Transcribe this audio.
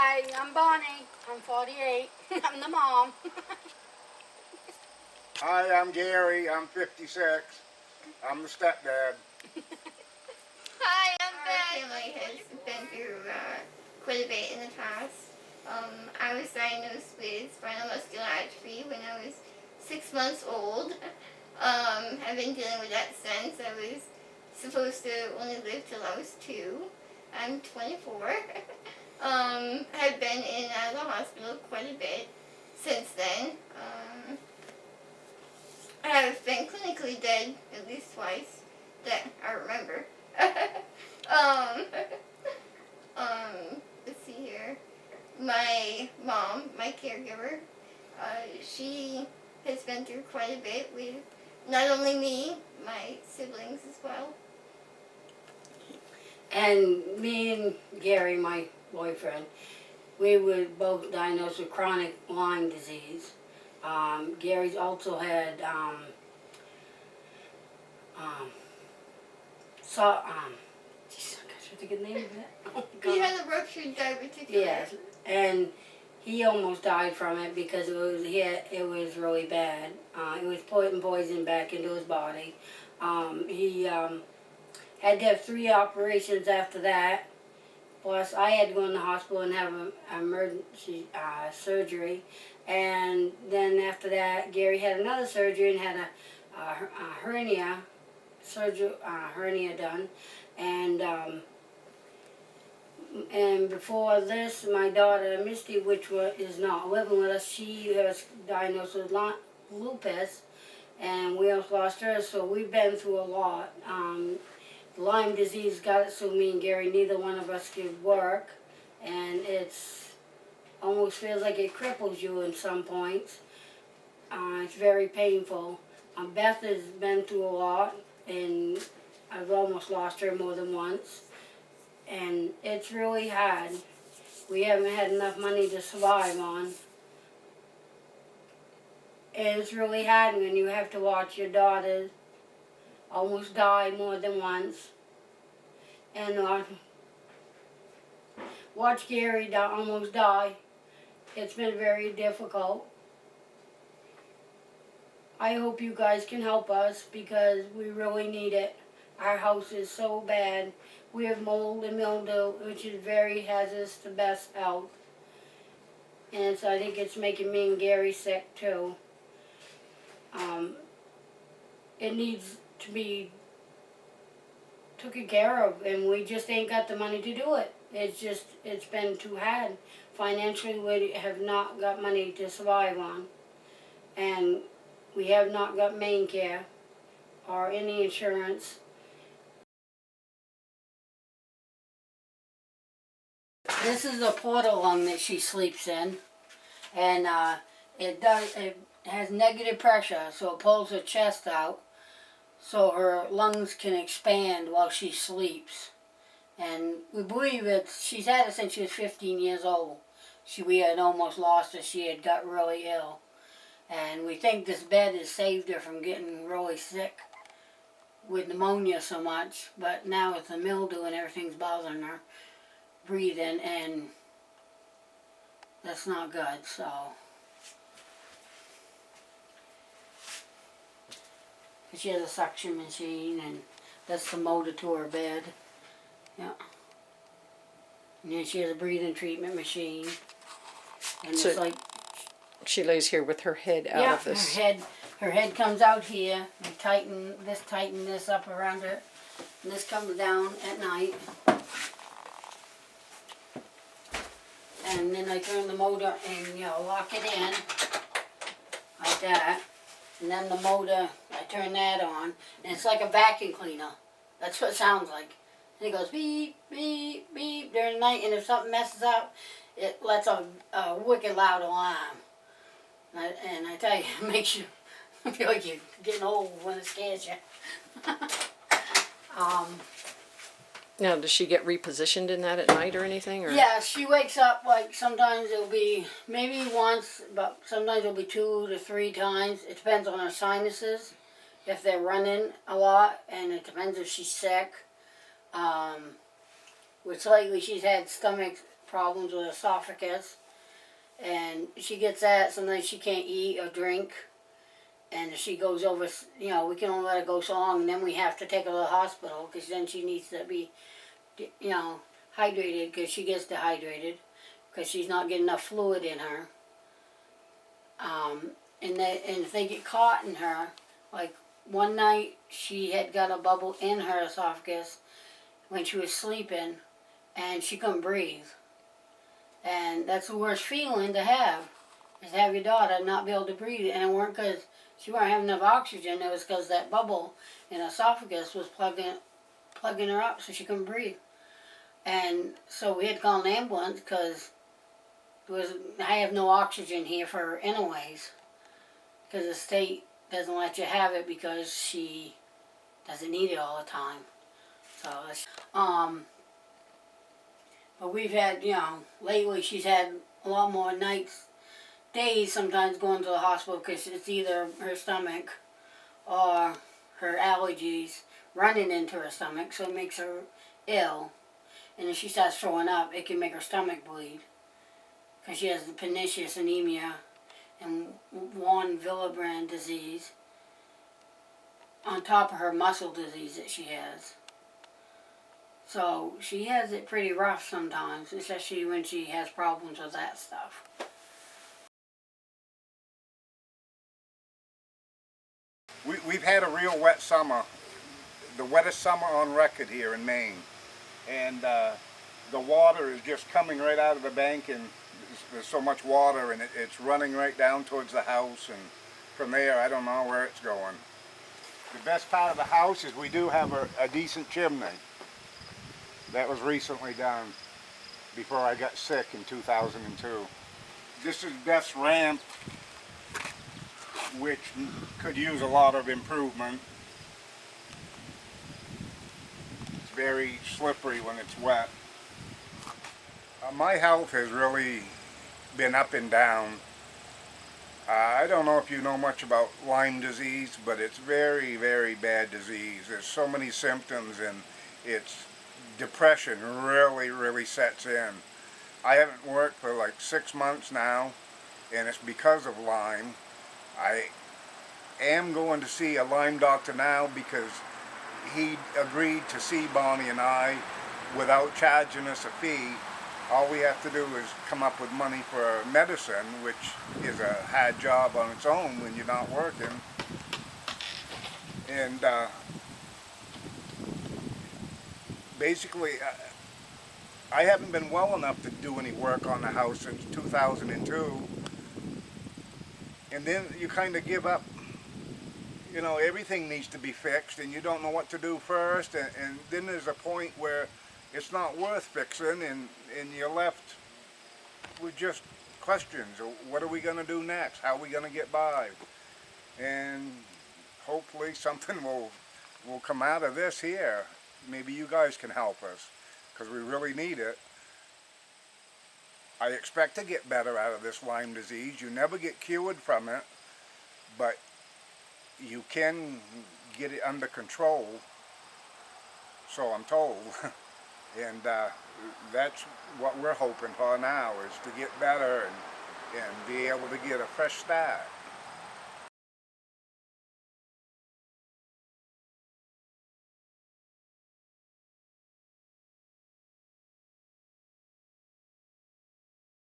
Hi, I'm Bonnie. I'm 48. I'm the mom. Hi, I'm Gary. I'm 56. I'm the stepdad. Hi, I'm Beth. Our family has been through quite a bit in the past. I was diagnosed with spinal muscular atrophy when I was 6 months old. I've been dealing with that since. I was supposed to only live till I was 2. I'm 24. I've been in and out of the hospital quite a bit since then. I've been clinically dead at least twice that I remember. um, let's see here. My mom, my caregiver, she has been through quite a bit with not only me, my siblings as well. And me and Gary, my boyfriend, we were both diagnosed with chronic Lyme disease. Gary's also had geez, I can't think of the name of it. Oh, He had a ruptured diverticulitis. yes, and he almost died from it because it was really bad. It was putting poison back into his body. He had to have 3 operations after that. Plus, I had to go in the hospital and have an emergency surgery. And then after that, Gary had another surgery and had a hernia done. And before this, my daughter Misty, which is not living with us, she was diagnosed with lupus, and we almost lost her. So we've been through a lot. Lyme disease got it so me and Gary, neither one of us could work, and it's almost feels like it cripples you in some points. It's very painful. Beth has been through a lot, and I've almost lost her more than once, and it's really hard. We haven't had enough money to survive on. And it's really hard when you have to watch your daughter almost die more than once, and watch Gary almost die. It's been very difficult. I hope you guys can help us because we really need it. Our house is so bad. We have mold and mildew, which is very hazardous to Beth's health. And so I think it's making me and Gary sick too. It needs to be taken care of, and we just ain't got the money to do it. It's been too hard. Financially, we have not got money to survive on. And we have not got main care or any insurance. This is the portal lung that she sleeps in, and it has negative pressure, so it pulls her chest out, so her lungs can expand while she sleeps. And we believe she's had it since she was 15 years old. We had almost lost her. She had got really ill. And we think this bed has saved her from getting really sick with pneumonia so much. But now with the mildew and everything's bothering her breathing, and that's not good, so. She has a suction machine, and that's the motor to her bed. Yeah. And then she has a breathing treatment machine. And So it's like, she lays here with her head out of this. her head comes out here. We tighten this up around her, and this comes down at night. And then I turn the motor and lock it in like that. And then the motor, I turn that on, and it's like a vacuum cleaner. That's what it sounds like. And it goes beep, beep, beep during the night, and if something messes up, it lets a wicked loud alarm. And I tell you, it makes you feel like you're getting old when it scares you. Now, does she get repositioned in that at night or anything? Or? Yeah, she wakes up, like, sometimes it'll be maybe once, but sometimes it'll be 2 to 3 times. It depends on her sinuses, if they're running a lot, and it depends if she's sick. Which lately she's had stomach problems with esophagus, and she gets that. Sometimes she can't eat or drink, and if she goes over, you know, we can only let her go so long, and then we have to take her to the hospital because then she needs to be, you know, hydrated because she gets dehydrated because she's not getting enough fluid in her. And if they get caught in her, like one night she had got a bubble in her esophagus when she was sleeping, and she couldn't breathe. And that's the worst feeling to have, is to have your daughter not be able to breathe. And it weren't because she weren't having enough oxygen, it was because that bubble in her esophagus was plugging her up so she couldn't breathe. And so we had to call an ambulance because I have no oxygen here for her anyways, because the state doesn't let you have it because she doesn't need it all the time. So but we've had, you know, lately she's had a lot more days sometimes going to the hospital because it's either her stomach or her allergies running into her stomach, so it makes her ill. And if she starts throwing up, it can make her stomach bleed because she has the pernicious anemia and von Willebrand disease on top of her muscle disease that she has. So she has it pretty rough sometimes, especially when she has problems with that stuff. We've had a real wet summer, the wettest summer on record here in Maine. And the water is just coming right out of the bank, and there's so much water, and it's running right down towards the house, and from there I don't know where it's going. The best part of the house is we do have a decent chimney. That was recently done before I got sick in 2002. This is Beth's ramp, which could use a lot of improvement. It's very slippery when it's wet. My health has really been up and down. I don't know if you know much about Lyme disease, but it's very, very bad disease. There's so many symptoms, and it's depression really, really sets in. I haven't worked for like 6 months now, and it's because of Lyme. I am going to see a Lyme doctor now because he agreed to see Bonnie and I without charging us a fee. All we have to do is come up with money for medicine, which is a hard job on its own when you're not working. And basically, I haven't been well enough to do any work on the house since 2002. And then you kind of give up. You know, everything needs to be fixed, and you don't know what to do first. And then there's a point where it's not worth fixing, and you're left with just questions. What are we going to do next? How are we going to get by? And hopefully something will come out of this here. Maybe you guys can help us, because we really need it. I expect to get better out of this Lyme disease. You never get cured from it, but you can get it under control, so I'm told. And that's what we're hoping for now, is to get better and be able to get a fresh start.